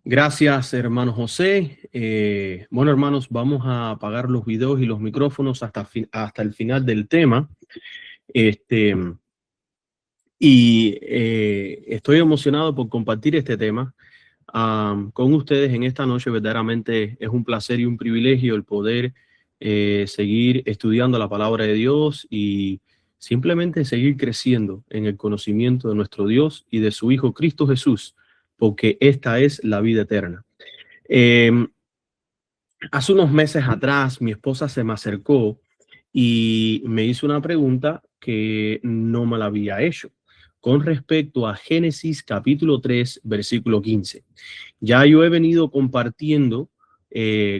Gracias, hermano José. Bueno, hermanos, vamos a apagar los videos y los micrófonos hasta el final del tema. Este, Estoy emocionado por compartir este tema con ustedes en esta noche. Verdaderamente es un placer y un privilegio el poder seguir estudiando la palabra de Dios y simplemente seguir creciendo en el conocimiento de nuestro Dios y de su Hijo Cristo Jesús, porque esta es la vida eterna. Eh, Hace unos meses atrás, mi esposa se me acercó y me hizo una pregunta que no me la había hecho con respecto a Génesis capítulo 3, versículo 15. Ya yo he venido compartiendo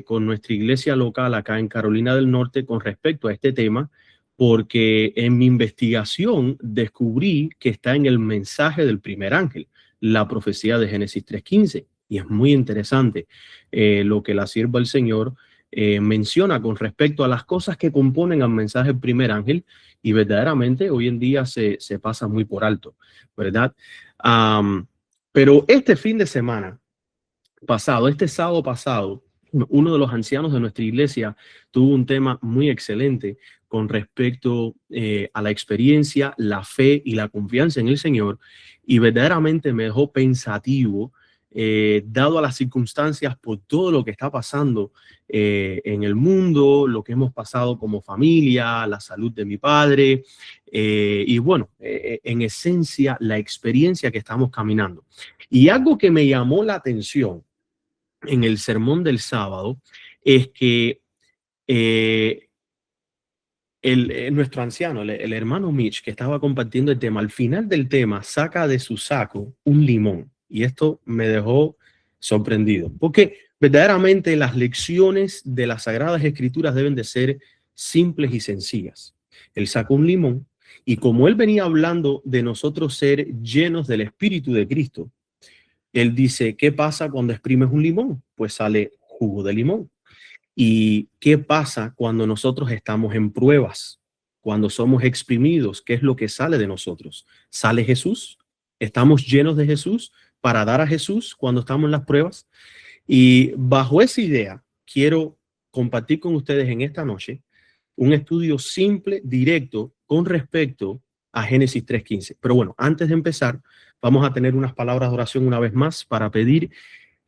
con nuestra iglesia local acá en Carolina del Norte con respecto a este tema, porque en mi investigación descubrí que está en el mensaje del primer ángel, la profecía de Génesis 3:15. Y es muy interesante lo que la sierva del Señor menciona con respecto a las cosas que componen al mensaje del primer ángel, y verdaderamente hoy en día se pasa muy por alto, ¿verdad? Pero este fin de semana pasado, este sábado pasado, uno de los ancianos de nuestra iglesia tuvo un tema muy excelente con respecto a la experiencia, la fe y la confianza en el Señor, y verdaderamente me dejó pensativo, dado a las circunstancias por todo lo que está pasando en el mundo, lo que hemos pasado como familia, la salud de mi padre, y bueno, en esencia, la experiencia que estamos caminando. Y algo que me llamó la atención en el sermón del sábado es que eh, nuestro anciano, el hermano Mitch, que estaba compartiendo el tema, al final del tema saca de su saco un limón. Y esto me dejó sorprendido, porque verdaderamente las lecciones de las Sagradas Escrituras deben de ser simples y sencillas. Él sacó un limón y como él venía hablando de nosotros ser llenos del Espíritu de Cristo, él dice, ¿qué pasa cuando exprimes un limón? Pues sale jugo de limón. ¿Y qué pasa cuando nosotros estamos en pruebas? Cuando somos exprimidos, ¿qué es lo que sale de nosotros? ¿Sale Jesús? ¿Estamos llenos de Jesús para dar a Jesús cuando estamos en las pruebas? Y bajo esa idea, quiero compartir con ustedes en esta noche un estudio simple, directo, con respecto a Génesis 3:15. Pero bueno, antes de empezar, vamos a tener unas palabras de oración una vez más para pedir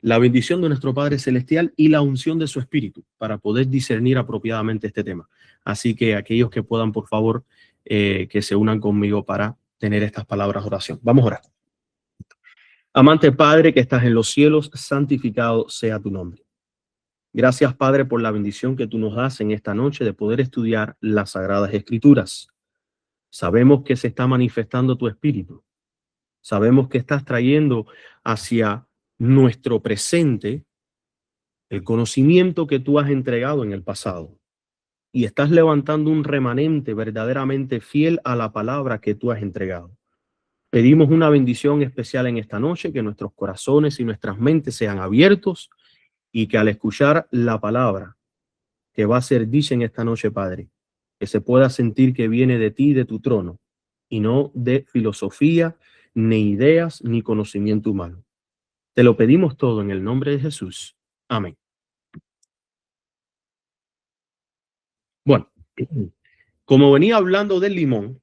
la bendición de nuestro Padre Celestial y la unción de su Espíritu para poder discernir apropiadamente este tema. Así que aquellos que puedan, por favor, que se unan conmigo para tener estas palabras de oración. Vamos a orar. Amante Padre que estás en los cielos, santificado sea tu nombre. Gracias, Padre, por la bendición que tú nos das en esta noche de poder estudiar las Sagradas Escrituras. Sabemos que se está manifestando tu Espíritu. Sabemos que estás trayendo hacia nuestro presente el conocimiento que tú has entregado en el pasado. Y estás levantando un remanente verdaderamente fiel a la palabra que tú has entregado. Pedimos una bendición especial en esta noche, que nuestros corazones y nuestras mentes sean abiertos y que al escuchar la palabra que va a ser dicha en esta noche, Padre, que se pueda sentir que viene de ti, de tu trono, y no de filosofía, ni ideas, ni conocimiento humano. Te lo pedimos todo en el nombre de Jesús. Amén. Bueno, como venía hablando del limón,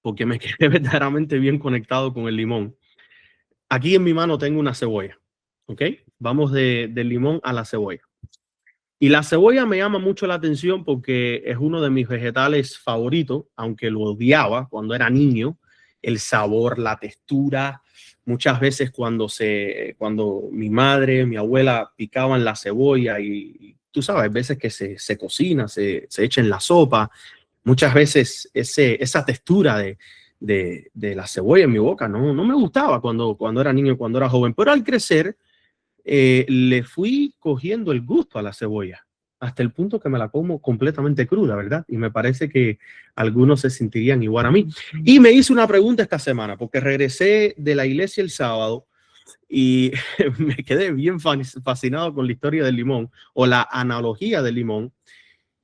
porque me quedé verdaderamente bien conectado con el limón, aquí en mi mano tengo una cebolla, ¿ok? Vamos del limón a la cebolla. Y la cebolla me llama mucho la atención porque es uno de mis vegetales favoritos, aunque lo odiaba cuando era niño. El sabor, la textura. Muchas veces cuando mi madre, mi abuela picaban la cebolla y tú sabes, hay veces que se cocina, se echa en la sopa. Muchas veces esa textura de la cebolla en mi boca no me gustaba cuando era niño, cuando era joven. Pero al crecer, le fui cogiendo el gusto a la cebolla, hasta el punto que me la como completamente cruda, ¿verdad? Y me parece que algunos se sentirían igual a mí. Y me hice una pregunta esta semana, porque regresé de la iglesia el sábado y me quedé bien fascinado con la historia del limón o la analogía del limón.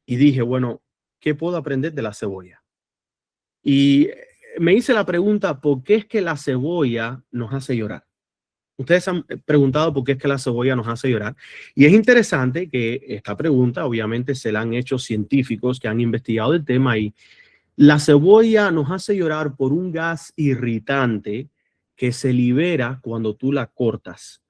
Y dije, bueno, ¿qué puedo aprender de la cebolla? Y me hice la pregunta, ¿por qué es que la cebolla nos hace llorar? Ustedes han preguntado por qué es que la cebolla nos hace llorar. Y es interesante que esta pregunta, obviamente, se la han hecho científicos que han investigado el tema y la cebolla nos hace llorar por un gas irritante que se libera cuando tú la cortas.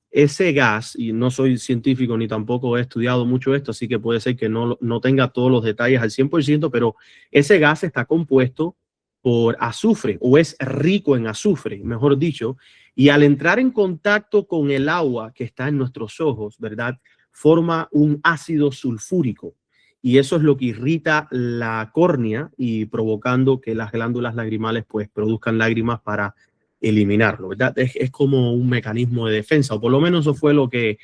Ese gas, y no soy científico ni tampoco he estudiado mucho esto, así que puede ser que no tenga todos los detalles al 100%, pero ese gas está compuesto por azufre o es rico en azufre, mejor dicho, y al entrar en contacto con el agua que está en nuestros ojos, ¿verdad? Forma un ácido sulfúrico y eso es lo que irrita la córnea y provocando que las glándulas lagrimales pues produzcan lágrimas para eliminarlo, ¿verdad? Es como un mecanismo de defensa, o por lo menos eso fue lo que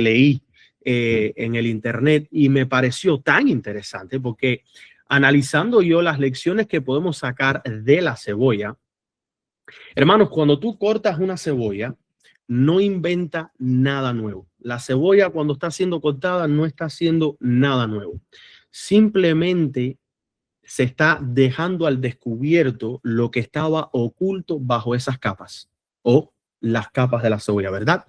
leí en el internet y me pareció tan interesante porque analizando yo las lecciones que podemos sacar de la cebolla, hermanos, cuando tú cortas una cebolla, no inventa nada nuevo. La cebolla cuando está siendo cortada no está haciendo nada nuevo. Simplemente se está dejando al descubierto lo que estaba oculto bajo esas capas o las capas de la cebolla, ¿verdad?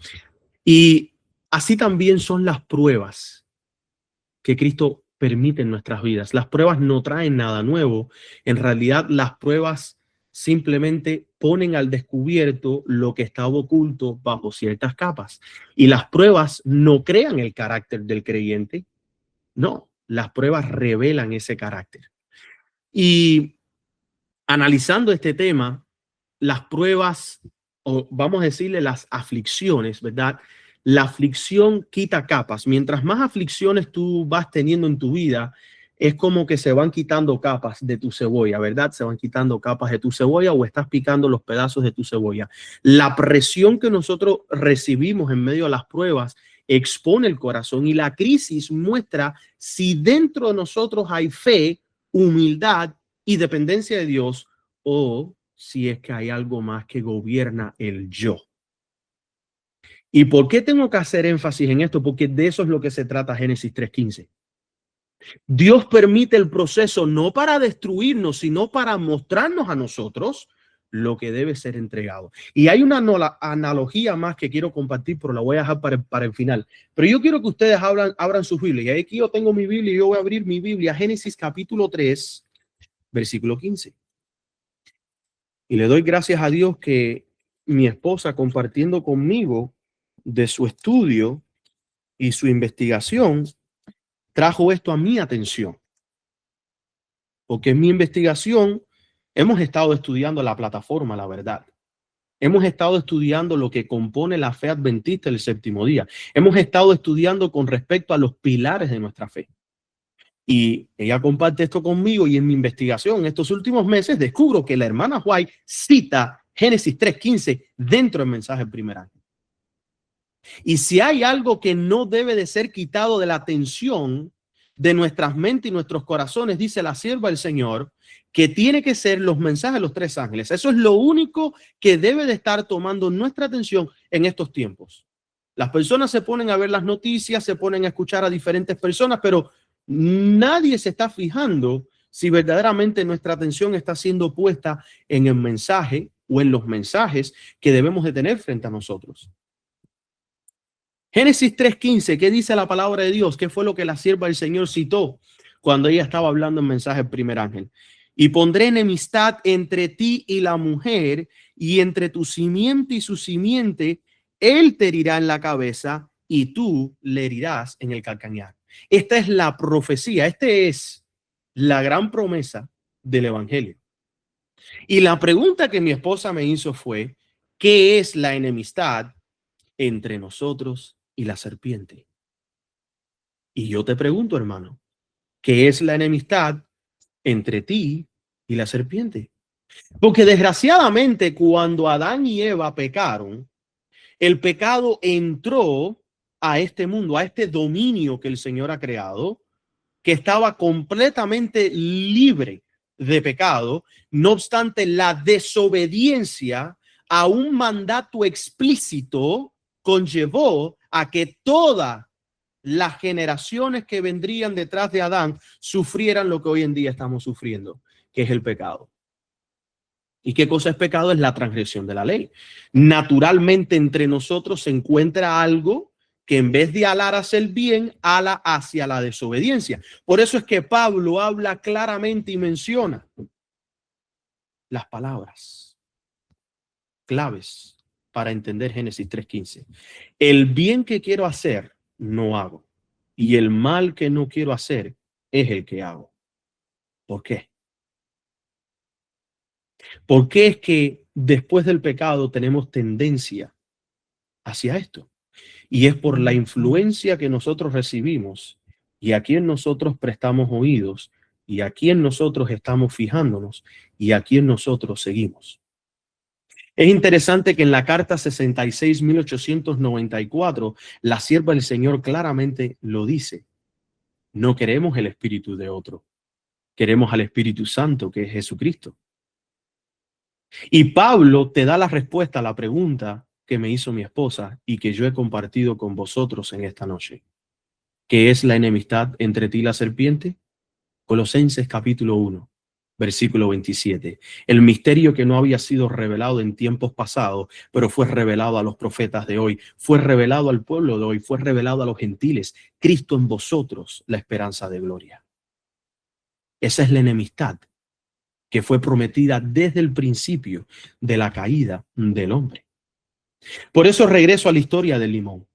Y así también son las pruebas que Cristo permite en nuestras vidas. Las pruebas no traen nada nuevo. En realidad, las pruebas simplemente ponen al descubierto lo que estaba oculto bajo ciertas capas. Y las pruebas no crean el carácter del creyente. No, las pruebas revelan ese carácter. Y analizando este tema, las pruebas, o vamos a decirle las aflicciones, ¿verdad? La aflicción quita capas. Mientras más aflicciones tú vas teniendo en tu vida, es como que se van quitando capas de tu cebolla, ¿verdad? Se van quitando capas de tu cebolla o estás picando los pedazos de tu cebolla. La presión que nosotros recibimos en medio de las pruebas expone el corazón y la crisis muestra si dentro de nosotros hay fe, humildad y dependencia de Dios o si es que hay algo más que gobierna el yo. ¿Y por qué tengo que hacer énfasis en esto? Porque de eso es lo que se trata Génesis 3:15. Dios permite el proceso no para destruirnos, sino para mostrarnos a nosotros lo que debe ser entregado. Y hay una analogía más que quiero compartir, pero la voy a dejar para el final. Pero yo quiero que ustedes abran sus Biblias. Y aquí yo tengo mi Biblia y yo voy a abrir mi Biblia, Génesis capítulo 3, versículo 15. Y le doy gracias a Dios que mi esposa compartiendo conmigo de su estudio y su investigación trajo esto a mi atención. Porque en mi investigación hemos estado estudiando la plataforma, la verdad. Hemos estado estudiando lo que compone la fe adventista del séptimo día. Hemos estado estudiando con respecto a los pilares de nuestra fe. Y ella comparte esto conmigo y en mi investigación estos últimos meses descubro que la hermana White cita Génesis 3:15 dentro del mensaje del primer año. Y si hay algo que no debe de ser quitado de la atención de nuestras mentes y nuestros corazones, dice la sierva del Señor, que tiene que ser los mensajes de los tres ángeles. Eso es lo único que debe de estar tomando nuestra atención en estos tiempos. Las personas se ponen a ver las noticias, se ponen a escuchar a diferentes personas, pero nadie se está fijando si verdaderamente nuestra atención está siendo puesta en el mensaje o en los mensajes que debemos de tener frente a nosotros. Génesis 3:15, ¿qué dice la palabra de Dios? ¿Qué fue lo que la sierva del Señor citó cuando ella estaba hablando en mensaje del primer ángel? Y pondré enemistad entre ti y la mujer, y entre tu simiente y su simiente, él te herirá en la cabeza y tú le herirás en el calcañar. Esta es la profecía, esta es la gran promesa del evangelio. Y la pregunta que mi esposa me hizo fue, ¿qué es la enemistad entre nosotros y la serpiente? Y yo te pregunto, hermano, ¿qué es la enemistad entre ti y la serpiente? Porque desgraciadamente cuando Adán y Eva pecaron, el pecado entró a este mundo, a este dominio que el Señor ha creado, que estaba completamente libre de pecado. No obstante, la desobediencia a un mandato explícito conllevó a que todas las generaciones que vendrían detrás de Adán sufrieran lo que hoy en día estamos sufriendo, que es el pecado. ¿Y qué cosa es pecado? Es la transgresión de la ley. Naturalmente entre nosotros se encuentra algo que en vez de alar hacia el bien, ala hacia la desobediencia. Por eso es que Pablo habla claramente y menciona las palabras claves para entender Génesis 3:15. El bien que quiero hacer, no hago. Y el mal que no quiero hacer es el que hago. ¿Por qué? ¿Por qué es que después del pecado tenemos tendencia hacia esto? Y es por la influencia que nosotros recibimos y a quien nosotros prestamos oídos y a quien nosotros estamos fijándonos y a quien nosotros seguimos. Es interesante que en la carta 66-1894, la sierva del Señor claramente lo dice. No queremos el espíritu de otro. Queremos al Espíritu Santo, que es Jesucristo. Y Pablo te da la respuesta a la pregunta que me hizo mi esposa y que yo he compartido con vosotros en esta noche. ¿Qué es la enemistad entre ti y la serpiente? Colosenses capítulo 1, versículo 27. El misterio que no había sido revelado en tiempos pasados, pero fue revelado a los profetas de hoy, fue revelado al pueblo de hoy, fue revelado a los gentiles. Cristo en vosotros, la esperanza de gloria. Esa es la enemistad que fue prometida desde el principio de la caída del hombre. Por eso regreso a la historia del limón.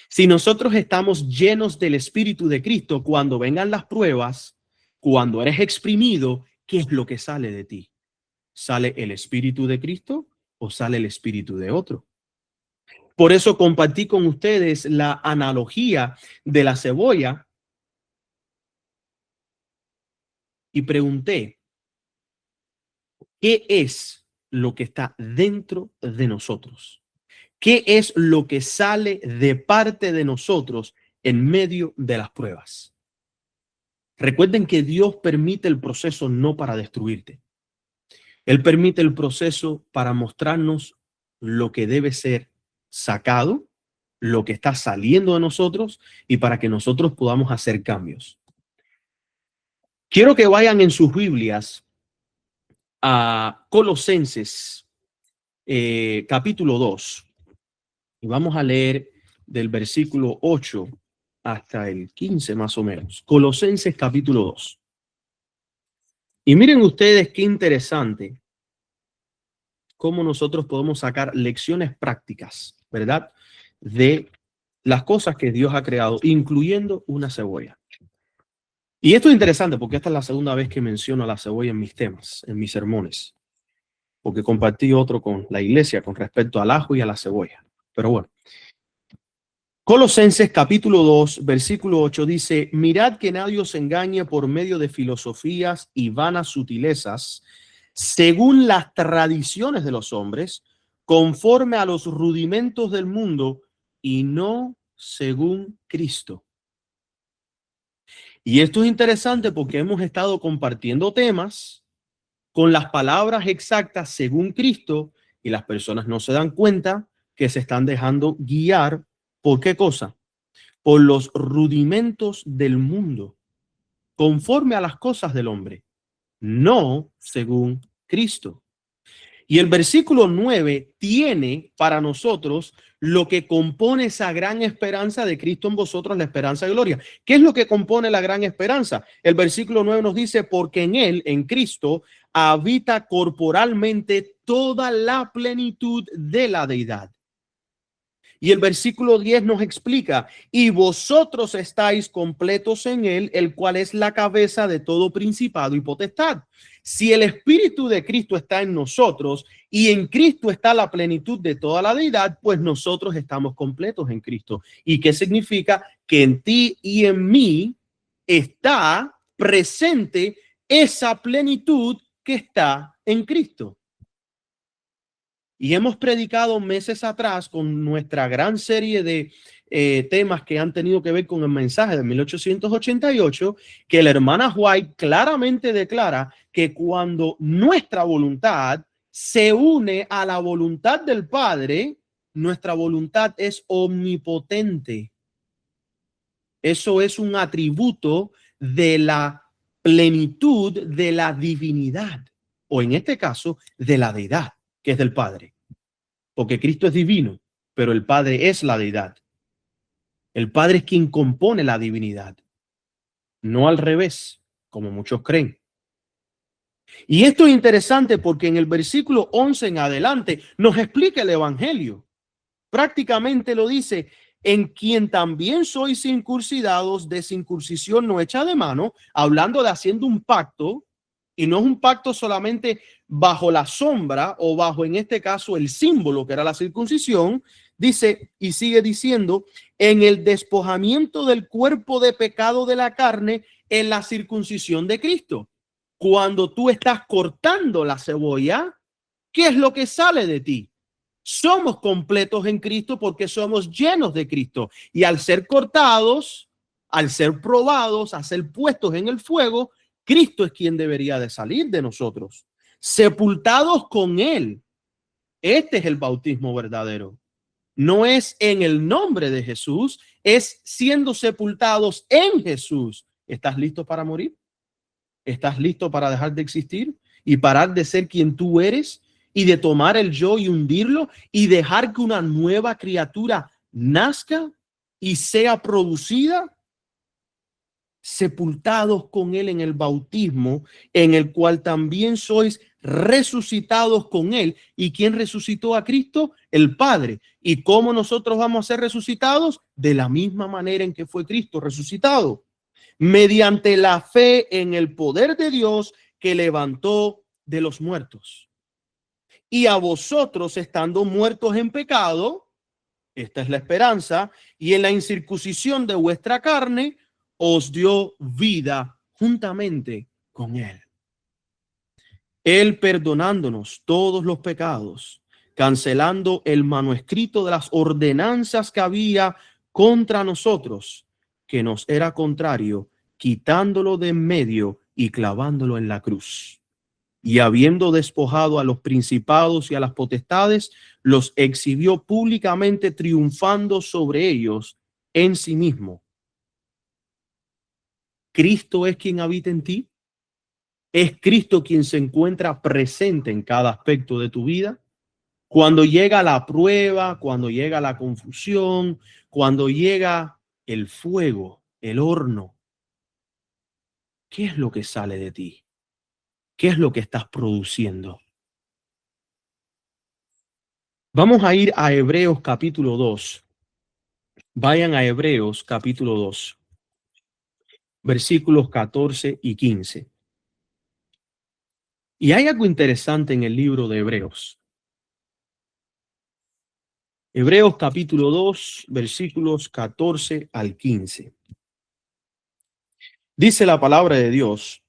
Si nosotros estamos llenos del Espíritu de Cristo, cuando vengan las pruebas, cuando eres exprimido, ¿qué es lo que sale de ti? ¿Sale el Espíritu de Cristo o sale el Espíritu de otro? Por eso compartí con ustedes la analogía de la cebolla y pregunté, ¿qué es lo que está dentro de nosotros? ¿Qué es lo que sale de parte de nosotros en medio de las pruebas? Recuerden que Dios permite el proceso no para destruirte. Él permite el proceso para mostrarnos lo que debe ser sacado, lo que está saliendo de nosotros y para que nosotros podamos hacer cambios. Quiero que vayan en sus Biblias a Colosenses capítulo 2 y vamos a leer del versículo 8 hasta el 15 más o menos. Colosenses capítulo 2. Y miren ustedes qué interesante cómo nosotros podemos sacar lecciones prácticas, ¿verdad? De las cosas que Dios ha creado, incluyendo una cebolla. Y esto es interesante porque esta es la segunda vez que menciono a la cebolla en mis temas, en mis sermones, porque compartí otro con la iglesia con respecto al ajo y a la cebolla. Pero bueno. Colosenses capítulo 2, versículo 8 dice, mirad que nadie os engañe por medio de filosofías y vanas sutilezas, según las tradiciones de los hombres, conforme a los rudimentos del mundo y no según Cristo. Y esto es interesante porque hemos estado compartiendo temas con las palabras exactas según Cristo y las personas no se dan cuenta que se están dejando guiar. ¿Por qué cosa? Por los rudimentos del mundo, conforme a las cosas del hombre, no según Cristo. Y el versículo 9 tiene para nosotros lo que compone esa gran esperanza de Cristo en vosotros, la esperanza de gloria. ¿Qué es lo que compone la gran esperanza? El versículo 9 nos dice, porque en él, en Cristo, habita corporalmente toda la plenitud de la deidad. Y el versículo 10 nos explica, y vosotros estáis completos en él, el cual es la cabeza de todo principado y potestad. Si el Espíritu de Cristo está en nosotros y en Cristo está la plenitud de toda la deidad, pues nosotros estamos completos en Cristo. ¿Y qué significa? Que en ti y en mí está presente esa plenitud que está en Cristo. Y hemos predicado meses atrás con nuestra gran serie de temas que han tenido que ver con el mensaje de 1888, que la hermana White claramente declara que cuando nuestra voluntad se une a la voluntad del Padre, nuestra voluntad es omnipotente. Eso es un atributo de la plenitud de la divinidad. o en este caso, de la deidad, que es del Padre. Porque Cristo es divino, pero el Padre es la deidad. El Padre es quien compone la divinidad, no al revés, como muchos creen. Y esto es interesante porque en el versículo 11 en adelante nos explica el Evangelio. Prácticamente lo dice: en quien también sois circuncidados de circuncisión no hecha de mano, hablando de haciendo un pacto, y no es un pacto solamente bajo la sombra o bajo, en este caso, el símbolo que era la circuncisión. Dice, y sigue diciendo, en el despojamiento del cuerpo de pecado de la carne en la circuncisión de Cristo. Cuando tú estás cortando la cebolla, ¿qué es lo que sale de ti? Somos completos en Cristo porque somos llenos de Cristo. Y al ser cortados, al ser probados, a ser puestos en el fuego, Cristo es quien debería de salir de nosotros. Sepultados con Él. Este es el bautismo verdadero. No es en el nombre de Jesús, es siendo sepultados en Jesús. ¿Estás listo para morir? ¿Estás listo para dejar de existir y parar de ser quien tú eres y de tomar el yo y hundirlo y dejar que una nueva criatura nazca y sea producida? Sepultados con Él en el bautismo, en el cual también sois resucitados con Él. ¿Y quién resucitó a Cristo? El Padre. ¿Y cómo nosotros vamos a ser resucitados? De la misma manera en que fue Cristo resucitado, mediante la fe en el poder de Dios que levantó de los muertos. Y a vosotros, estando muertos en pecado, esta es la esperanza, y en la incircuncisión de vuestra carne, os dio vida juntamente con Él. Él perdonándonos todos los pecados, cancelando el manuscrito de las ordenanzas que había contra nosotros, que nos era contrario, quitándolo de en medio y clavándolo en la cruz. Y habiendo despojado a los principados y a las potestades, los exhibió públicamente, triunfando sobre ellos en sí mismo. ¿Cristo es quien habita en ti? ¿Es Cristo quien se encuentra presente en cada aspecto de tu vida? Cuando llega la prueba, cuando llega la confusión, cuando llega el fuego, el horno, ¿qué es lo que sale de ti? ¿Qué es lo que estás produciendo? Vamos a ir a Hebreos capítulo 2. Vayan a Hebreos capítulo 2, versículos 14 y 15. Y hay algo interesante en el libro de Hebreos. Hebreos capítulo 2, versículos 14 al 15. Dice la palabra de Dios: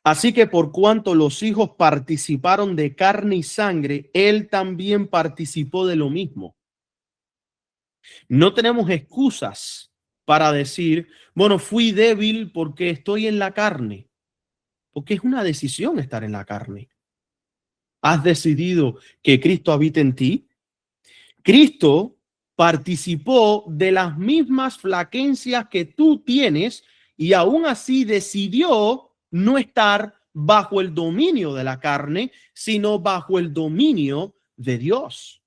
así que por cuanto los hijos participaron de carne y sangre, él también participó de lo mismo. No tenemos excusas para decir, bueno, fui débil porque estoy en la carne, porque es una decisión estar en la carne. ¿Has decidido que Cristo habite en ti? Cristo participó de las mismas flaquencias que tú tienes y aún así decidió no estar bajo el dominio de la carne, sino bajo el dominio de Dios.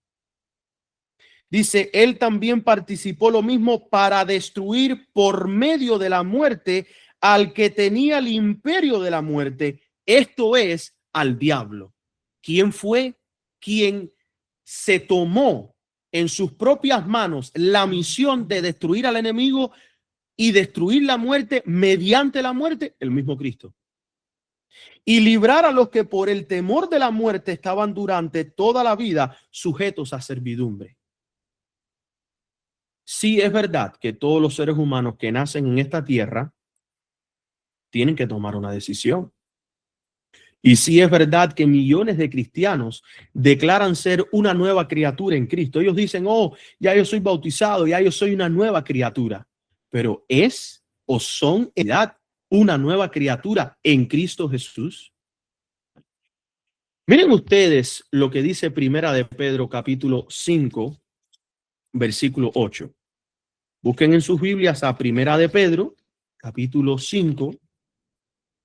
Dice, él también participó lo mismo para destruir por medio de la muerte al que tenía el imperio de la muerte, esto es, al diablo. ¿Quién fue quien se tomó en sus propias manos la misión de destruir al enemigo y destruir la muerte mediante la muerte? El mismo Cristo. Y librar a los que por el temor de la muerte estaban durante toda la vida sujetos a servidumbre. Sí, es verdad que todos los seres humanos que nacen en esta tierra tienen que tomar una decisión. Y sí es verdad que millones de cristianos declaran ser una nueva criatura en Cristo. Ellos dicen, oh, ya yo soy bautizado, ya yo soy una nueva criatura. Pero ¿es o son en edad una nueva criatura en Cristo Jesús? Miren ustedes lo que dice Primera de Pedro capítulo 5, versículo 8. Busquen en sus Biblias a Primera de Pedro capítulo 5,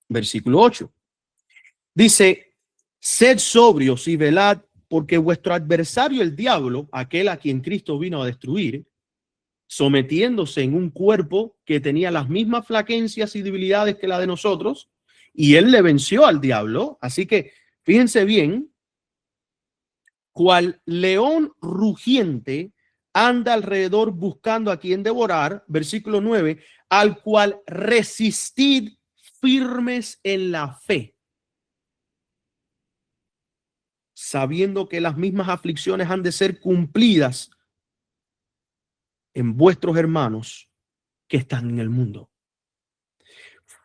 versículo 8. Dice, Sed sobrios y velad, porque vuestro adversario, el diablo, aquel a quien Cristo vino a destruir, sometiéndose en un cuerpo que tenía las mismas flaquencias y debilidades que la de nosotros, y él le venció al diablo. Así que fíjense bien, cual león rugiente anda alrededor buscando a quien devorar, versículo 9, al cual resistid firmes en la fe, sabiendo que las mismas aflicciones han de ser cumplidas en vuestros hermanos que están en el mundo.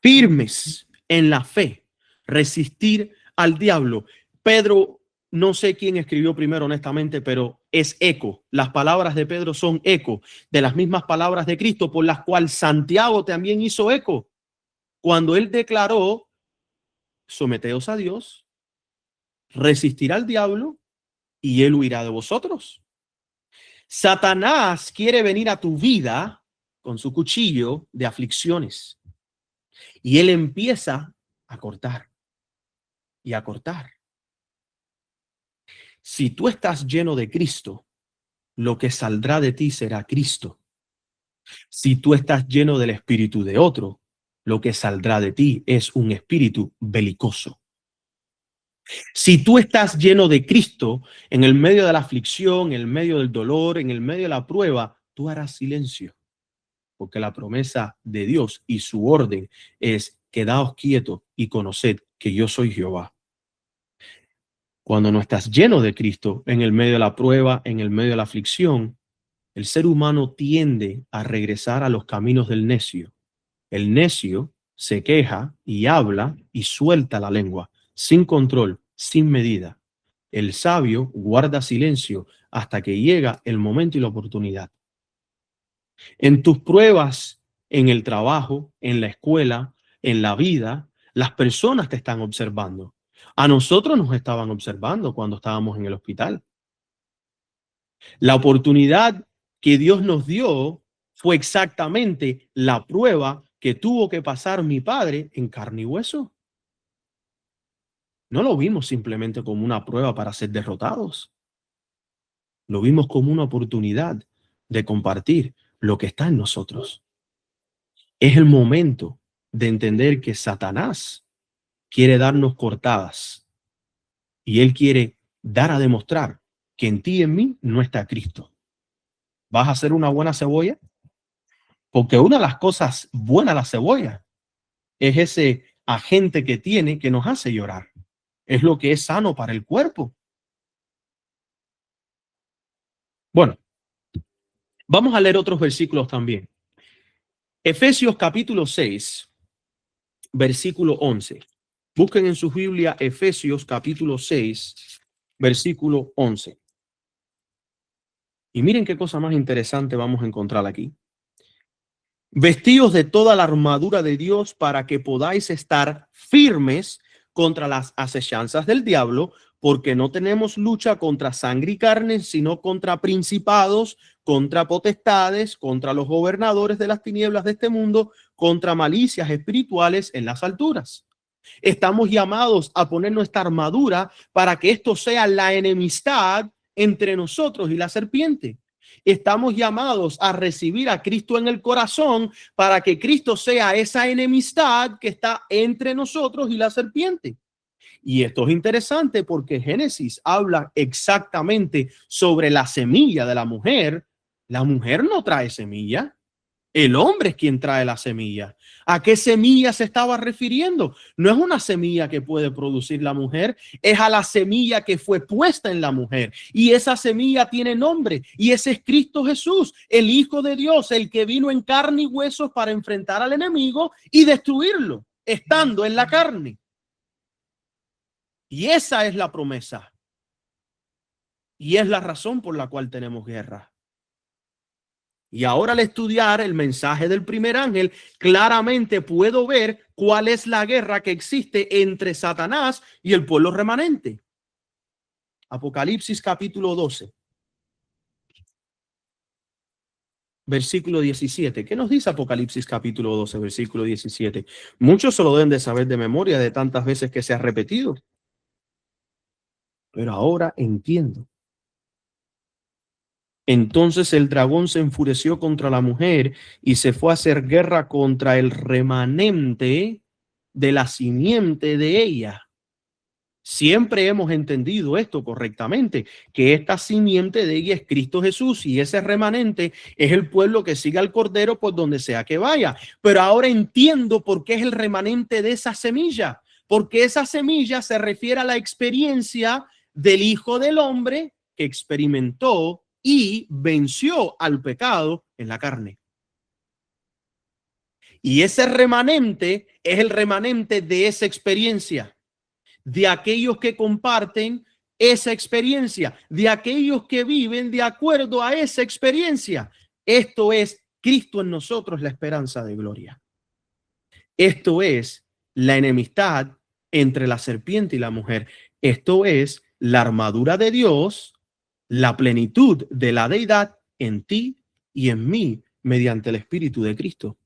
Firmes en la fe, resistir al diablo. Pedro, no sé quién escribió primero, honestamente, pero es eco. Las palabras de Pedro son eco de las mismas palabras de Cristo, por las cuales Santiago también hizo eco cuando él declaró: someteos a Dios, resistir al diablo y él huirá de vosotros. Satanás quiere venir a tu vida con su cuchillo de aflicciones y él empieza a cortar y a cortar. Si tú estás lleno de Cristo, lo que saldrá de ti será Cristo. Si tú estás lleno del espíritu de otro, lo que saldrá de ti es un espíritu belicoso. Si tú estás lleno de Cristo, en el medio de la aflicción, en el medio del dolor, en el medio de la prueba, tú harás silencio. Porque la promesa de Dios y su orden es: quedaos quietos y conoced que yo soy Jehová. Cuando no estás lleno de Cristo, en el medio de la prueba, en el medio de la aflicción, el ser humano tiende a regresar a los caminos del necio. El necio se queja y habla y suelta la lengua, sin control, sin medida. El sabio guarda silencio hasta que llega el momento y la oportunidad. En tus pruebas, en el trabajo, en la escuela, en la vida, las personas te están observando. A nosotros nos estaban observando cuando estábamos en el hospital. La oportunidad que Dios nos dio fue exactamente la prueba que tuvo que pasar mi padre en carne y hueso. No lo vimos simplemente como una prueba para ser derrotados. Lo vimos como una oportunidad de compartir lo que está en nosotros. Es el momento de entender que Satanás quiere darnos cortadas y él quiere dar a demostrar que en ti y en mí no está Cristo. ¿Vas a ser una buena cebolla? Porque una de las cosas buenas de la cebolla es ese agente que tiene que nos hace llorar. Es lo que es sano para el cuerpo. Bueno, vamos a leer otros versículos también. Efesios capítulo 6, versículo 11. Busquen en su Biblia Efesios capítulo 6, versículo 11. Y miren qué cosa más interesante vamos a encontrar aquí. Vestíos de toda la armadura de Dios para que podáis estar firmes contra las acechanzas del diablo, porque no tenemos lucha contra sangre y carne, sino contra principados, contra potestades, contra los gobernadores de las tinieblas de este mundo, contra malicias espirituales en las alturas. Estamos llamados a poner nuestra armadura para que esto sea la enemistad entre nosotros y la serpiente. Estamos llamados a recibir a Cristo en el corazón para que Cristo sea esa enemistad que está entre nosotros y la serpiente. Y esto es interesante porque Génesis habla exactamente sobre la semilla de la mujer. La mujer no trae semilla. El hombre es quien trae la semilla. ¿A qué semilla se estaba refiriendo? No es una semilla que puede producir la mujer, es a la semilla que fue puesta en la mujer. Y esa semilla tiene nombre, y ese es Cristo Jesús, el Hijo de Dios, el que vino en carne y huesos para enfrentar al enemigo y destruirlo, estando en la carne. Y esa es la promesa. Y es la razón por la cual tenemos guerra. Y ahora al estudiar el mensaje del primer ángel, claramente puedo ver cuál es la guerra que existe entre Satanás y el pueblo remanente. Apocalipsis capítulo 12, versículo 17. ¿Qué nos dice Apocalipsis capítulo 12, versículo 17? Muchos se lo deben de saber de memoria de tantas veces que se ha repetido. pero ahora entiendo. Entonces el dragón se enfureció contra la mujer y se fue a hacer guerra contra el remanente de la simiente de ella. Siempre hemos entendido esto correctamente, que esta simiente de ella es Cristo Jesús y ese remanente es el pueblo que sigue al Cordero por donde sea que vaya. Pero ahora entiendo por qué es el remanente de esa semilla, porque esa semilla se refiere a la experiencia del Hijo del Hombre que experimentó y venció al pecado en la carne. Y ese remanente es el remanente de esa experiencia, de aquellos que comparten esa experiencia, de aquellos que viven de acuerdo a esa experiencia. Esto es Cristo en nosotros, la esperanza de gloria. Esto es la enemistad entre la serpiente y la mujer. Esto es la armadura de Dios, la plenitud de la deidad en ti y en mí mediante el Espíritu de Cristo.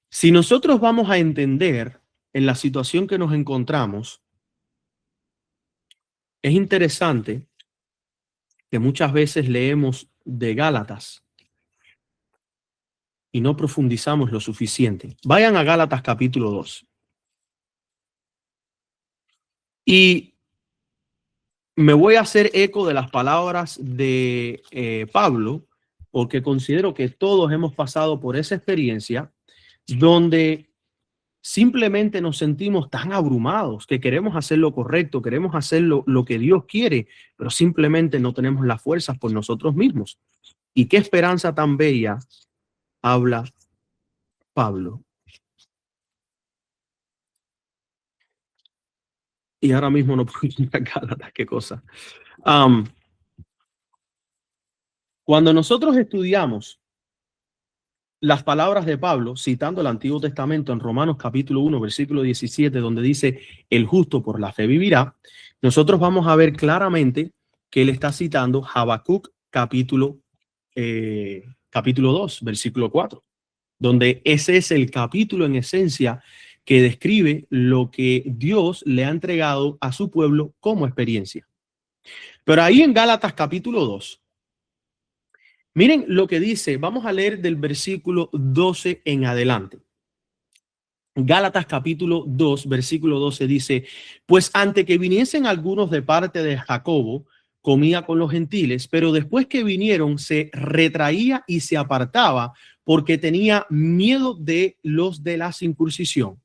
Si nosotros vamos a entender en la situación que nos encontramos, es interesante que muchas veces leemos de Gálatas y no profundizamos lo suficiente. Vayan a Gálatas capítulo 2. Y me voy a hacer eco de las palabras de Pablo, porque considero que todos hemos pasado por esa experiencia donde simplemente nos sentimos tan abrumados que queremos hacer lo correcto, queremos hacer lo que Dios quiere, pero simplemente no tenemos las fuerzas por nosotros mismos. Y qué esperanza tan bella habla Pablo. Y ahora mismo no puedo ir a Gálatas, qué cosa. Um, Cuando nosotros estudiamos las palabras de Pablo, citando el Antiguo Testamento en Romanos capítulo 1, versículo 17, donde dice, el justo por la fe vivirá, nosotros vamos a ver claramente que él está citando Habacuc capítulo 2, versículo 4, donde ese es el capítulo en esencia que describe lo que Dios le ha entregado a su pueblo como experiencia. Pero ahí en Gálatas capítulo 2, miren lo que dice, vamos a leer del versículo 12 en adelante. Gálatas capítulo 2, versículo 12 dice, pues antes que viniesen algunos de parte de Jacobo, comía con los gentiles, pero después que vinieron se retraía y se apartaba porque tenía miedo de los de la circuncisión.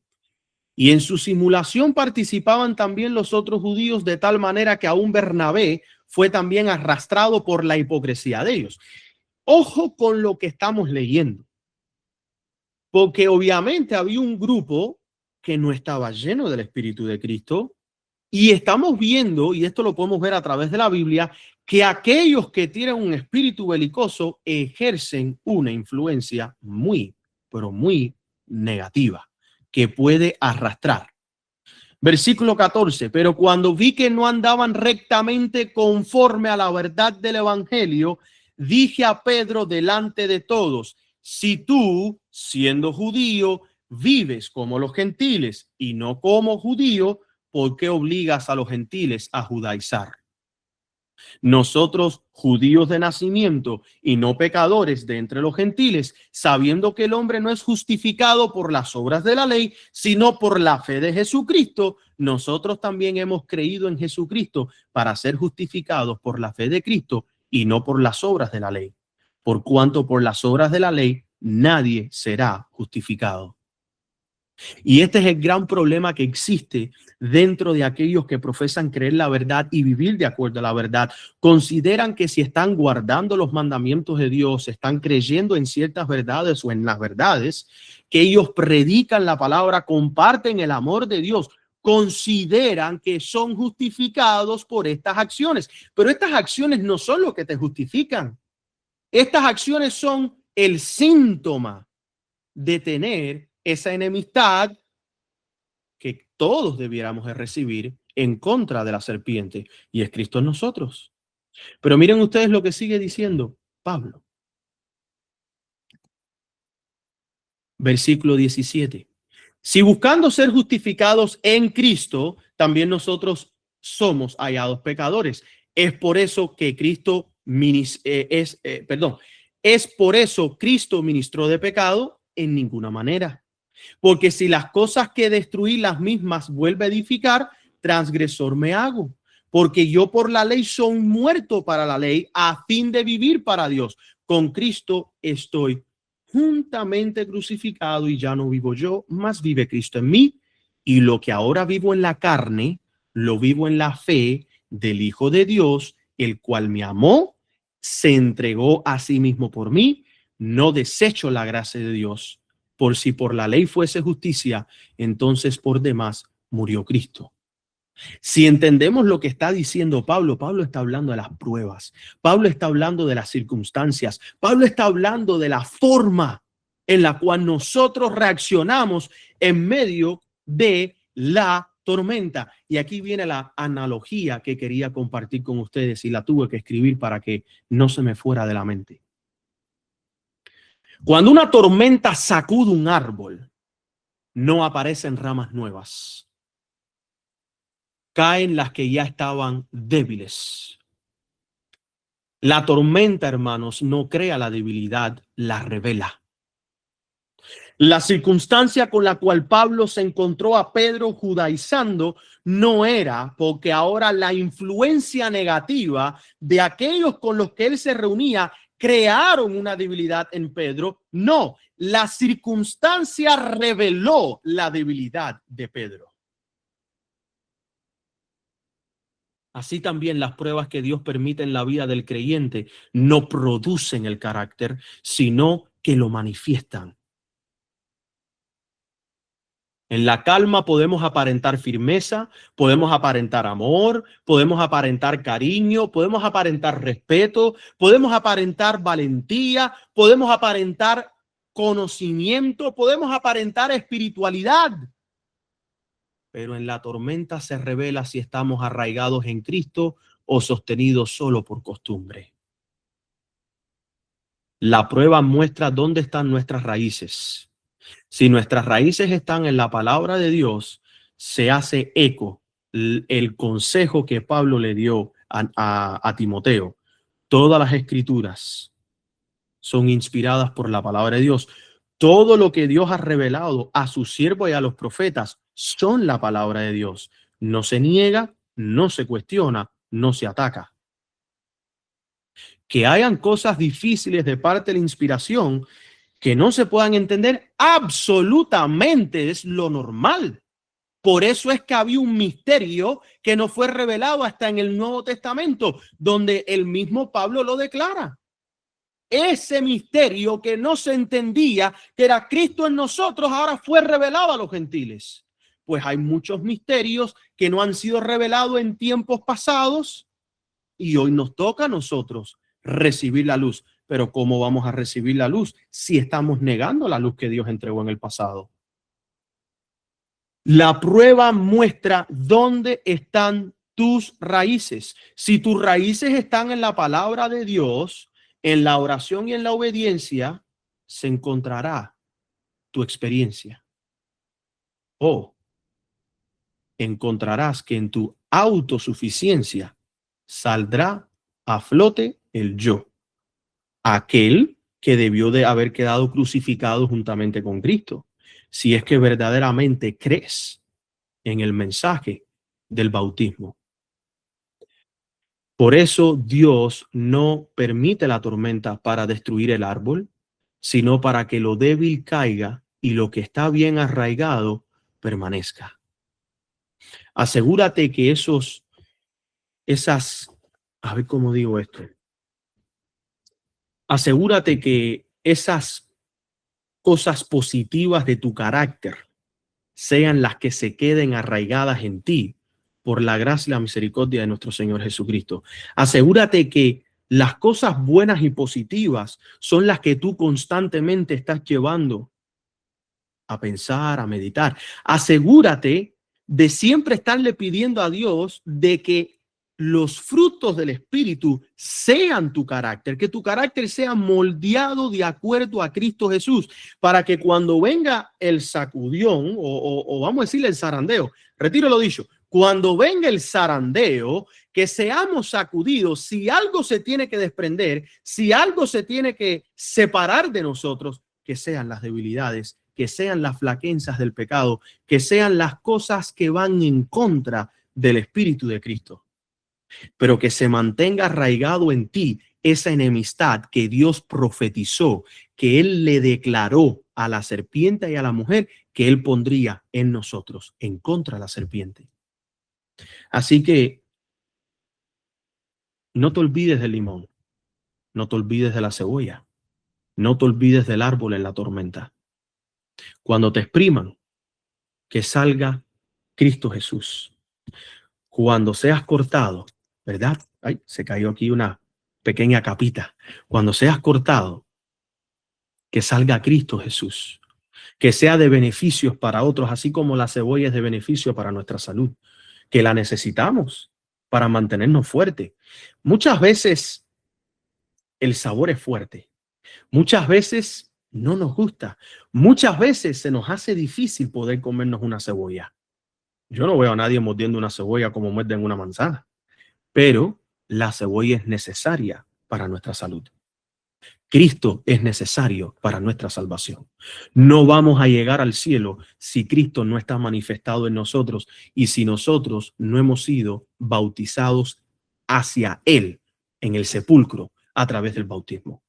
Y en su simulación participaban también los otros judíos, de tal manera que aún Bernabé fue también arrastrado por la hipocresía de ellos. Ojo con lo que estamos leyendo, porque obviamente había un grupo que no estaba lleno del Espíritu de Cristo y estamos viendo, y esto lo podemos ver a través de la Biblia, que aquellos que tienen un espíritu belicoso ejercen una influencia muy, pero muy negativa que puede arrastrar. Versículo 14, pero cuando vi que no andaban rectamente conforme a la verdad del evangelio, dije a Pedro delante de todos, si tú, siendo judío, vives como los gentiles y no como judío, ¿por qué obligas a los gentiles a judaizar? Nosotros, judíos de nacimiento y no pecadores de entre los gentiles, sabiendo que el hombre no es justificado por las obras de la ley, sino por la fe de Jesucristo, nosotros también hemos creído en Jesucristo para ser justificados por la fe de Cristo y no por las obras de la ley. Por cuanto por las obras de la ley nadie será justificado. Y este es el gran problema que existe dentro de aquellos que profesan creer la verdad y vivir de acuerdo a la verdad. Consideran que si están guardando los mandamientos de Dios, están creyendo en ciertas verdades o en las verdades, que ellos predican la palabra, comparten el amor de Dios, consideran que son justificados por estas acciones. Pero estas acciones no son lo que te justifican. Estas acciones son el síntoma de tener esa enemistad que todos debiéramos de recibir en contra de la serpiente, y es Cristo en nosotros. Pero miren ustedes lo que sigue diciendo Pablo. Versículo 17. Si buscando ser justificados en Cristo, también nosotros somos hallados pecadores. Es por eso que es por eso Cristo ministró de pecado en ninguna manera. Porque si las cosas que destruí las mismas vuelve a edificar, transgresor me hago. Porque yo por la ley soy muerto para la ley a fin de vivir para Dios. Con Cristo estoy juntamente crucificado y ya no vivo yo, mas vive Cristo en mí. Y lo que ahora vivo en la carne, lo vivo en la fe del Hijo de Dios, el cual me amó, se entregó a sí mismo por mí. No desecho la gracia de Dios. Por si por la ley fuese justicia, entonces por demás murió Cristo. Si entendemos lo que está diciendo Pablo, Pablo está hablando de las pruebas, Pablo está hablando de las circunstancias, Pablo está hablando de la forma en la cual nosotros reaccionamos en medio de la tormenta. Y aquí viene la analogía que quería compartir con ustedes y la tuve que escribir para que no se me fuera de la mente. Cuando una tormenta sacude un árbol, no aparecen ramas nuevas. Caen las que ya estaban débiles. La tormenta, hermanos, no crea la debilidad, la revela. La circunstancia con la cual Pablo se encontró a Pedro judaizando no era porque ahora la influencia negativa de aquellos con los que él se reunía crearon una debilidad en Pedro. No, la circunstancia reveló la debilidad de Pedro. Así también las pruebas que Dios permite en la vida del creyente no producen el carácter, sino que lo manifiestan. En la calma podemos aparentar firmeza, podemos aparentar amor, podemos aparentar cariño, podemos aparentar respeto, podemos aparentar valentía, podemos aparentar conocimiento, podemos aparentar espiritualidad. Pero en la tormenta se revela si estamos arraigados en Cristo o sostenidos solo por costumbre. La prueba muestra dónde están nuestras raíces. Si nuestras raíces están en la palabra de Dios, se hace eco el consejo que Pablo le dio a Timoteo. Todas las escrituras son inspiradas por la palabra de Dios. Todo lo que Dios ha revelado a sus siervos y a los profetas son la palabra de Dios. No se niega, no se cuestiona, no se ataca. Que hayan cosas difíciles de parte de la inspiración que no se puedan entender, absolutamente es lo normal. Por eso es que había un misterio que no fue revelado hasta en el Nuevo Testamento, donde el mismo Pablo lo declara. Ese misterio que no se entendía, que era Cristo en nosotros, ahora fue revelado a los gentiles. Pues hay muchos misterios que no han sido revelados en tiempos pasados y hoy nos toca a nosotros recibir la luz. Pero ¿cómo vamos a recibir la luz si estamos negando la luz que Dios entregó en el pasado? La prueba muestra dónde están tus raíces. Si tus raíces están en la palabra de Dios, en la oración y en la obediencia, se encontrará tu experiencia. O encontrarás que en tu autosuficiencia saldrá a flote el yo, aquel que debió de haber quedado crucificado juntamente con Cristo, si es que verdaderamente crees en el mensaje del bautismo. Por eso Dios no permite la tormenta para destruir el árbol, sino para que lo débil caiga y lo que está bien arraigado permanezca. Asegúrate que a ver cómo digo esto. Asegúrate que esas cosas positivas de tu carácter sean las que se queden arraigadas en ti por la gracia y la misericordia de nuestro Señor Jesucristo. Asegúrate que las cosas buenas y positivas son las que tú constantemente estás llevando a pensar, a meditar. Asegúrate de siempre estarle pidiendo a Dios de que los frutos del Espíritu sean tu carácter, que tu carácter sea moldeado de acuerdo a Cristo Jesús, para que cuando venga el sacudión, o vamos a decirle el zarandeo, retiro lo dicho, cuando venga el zarandeo, que seamos sacudidos. Si algo se tiene que desprender, si algo se tiene que separar de nosotros, que sean las debilidades, que sean las flaquezas del pecado, que sean las cosas que van en contra del Espíritu de Cristo, pero que se mantenga arraigado en ti esa enemistad que Dios profetizó, que Él le declaró a la serpiente y a la mujer que Él pondría en nosotros, en contra de la serpiente. Así que no te olvides del limón, no te olvides de la cebolla, no te olvides del árbol en la tormenta. Cuando te expriman, que salga Cristo Jesús. Cuando seas cortado, ¿verdad? Ay, se cayó aquí una pequeña capita. Cuando seas cortado, que salga Cristo Jesús, que sea de beneficios para otros, así como la cebolla es de beneficio para nuestra salud, que la necesitamos para mantenernos fuertes. Muchas veces el sabor es fuerte, muchas veces no nos gusta, muchas veces se nos hace difícil poder comernos una cebolla. Yo no veo a nadie mordiendo una cebolla como muerden una manzana, pero la cebolla es necesaria para nuestra salud. Cristo es necesario para nuestra salvación. No vamos a llegar al cielo si Cristo no está manifestado en nosotros y si nosotros no hemos sido bautizados hacia Él en el sepulcro a través del bautismo.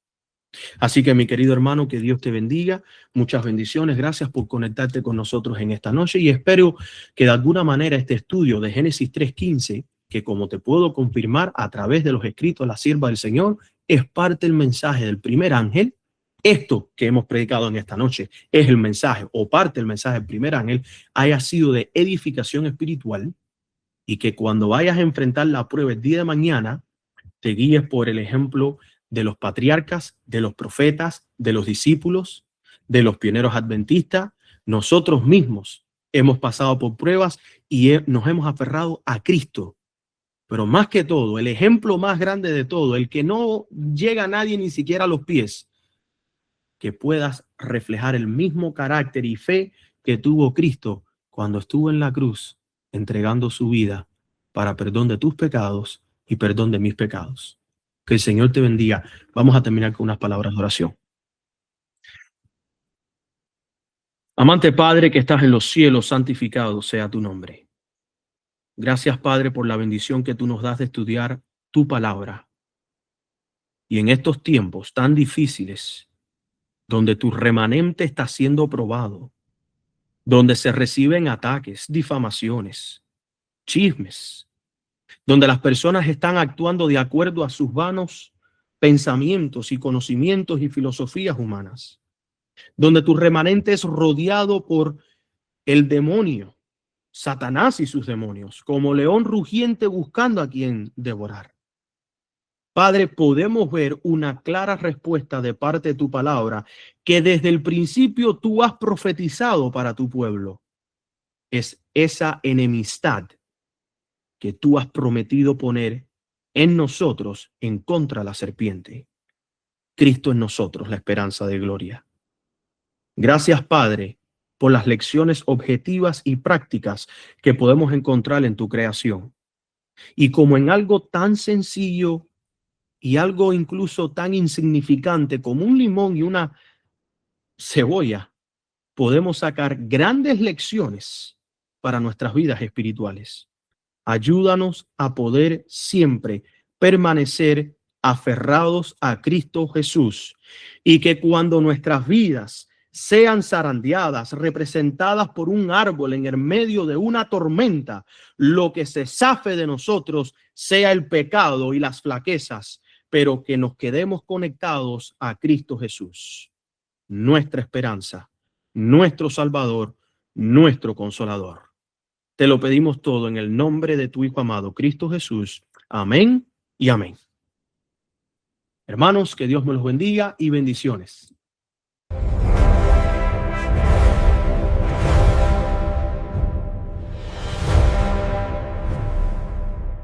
Así que, mi querido hermano, que Dios te bendiga. Muchas bendiciones. Gracias por conectarte con nosotros en esta noche y espero que de alguna manera este estudio de Génesis 3:15, que como te puedo confirmar a través de los escritos de la sierva del Señor, es parte del mensaje del primer ángel. Esto que hemos predicado en esta noche es el mensaje o parte del mensaje del primer ángel, haya sido de edificación espiritual y que cuando vayas a enfrentar la prueba el día de mañana, te guíes por el ejemplo de los patriarcas, de los profetas, de los discípulos, de los pioneros adventistas. Nosotros mismos hemos pasado por pruebas y nos hemos aferrado a Cristo. Pero más que todo, el ejemplo más grande de todo, el que no llega a nadie ni siquiera a los pies, que puedas reflejar el mismo carácter y fe que tuvo Cristo cuando estuvo en la cruz, entregando su vida para perdón de tus pecados y perdón de mis pecados. Que el Señor te bendiga. Vamos a terminar con unas palabras de oración. Amante Padre que estás en los cielos, santificado sea tu nombre. Gracias, Padre, por la bendición que tú nos das de estudiar tu palabra. Y en estos tiempos tan difíciles, donde tu remanente está siendo probado, donde se reciben ataques, difamaciones, chismes, donde las personas están actuando de acuerdo a sus vanos pensamientos y conocimientos y filosofías humanas, donde tu remanente es rodeado por el demonio, Satanás y sus demonios, como león rugiente buscando a quien devorar. Padre, podemos ver una clara respuesta de parte de tu palabra que desde el principio tú has profetizado para tu pueblo. Es esa enemistad que tú has prometido poner en nosotros en contra de la serpiente. Cristo en nosotros, la esperanza de gloria. Gracias, Padre, por las lecciones objetivas y prácticas que podemos encontrar en tu creación. Y como en algo tan sencillo y algo incluso tan insignificante como un limón y una cebolla, podemos sacar grandes lecciones para nuestras vidas espirituales. Ayúdanos a poder siempre permanecer aferrados a Cristo Jesús y que cuando nuestras vidas sean zarandeadas, representadas por un árbol en el medio de una tormenta, lo que se zafe de nosotros sea el pecado y las flaquezas, pero que nos quedemos conectados a Cristo Jesús, nuestra esperanza, nuestro Salvador, nuestro Consolador. Te lo pedimos todo en el nombre de tu Hijo amado, Cristo Jesús. Amén y amén. Hermanos, que Dios me los bendiga y bendiciones.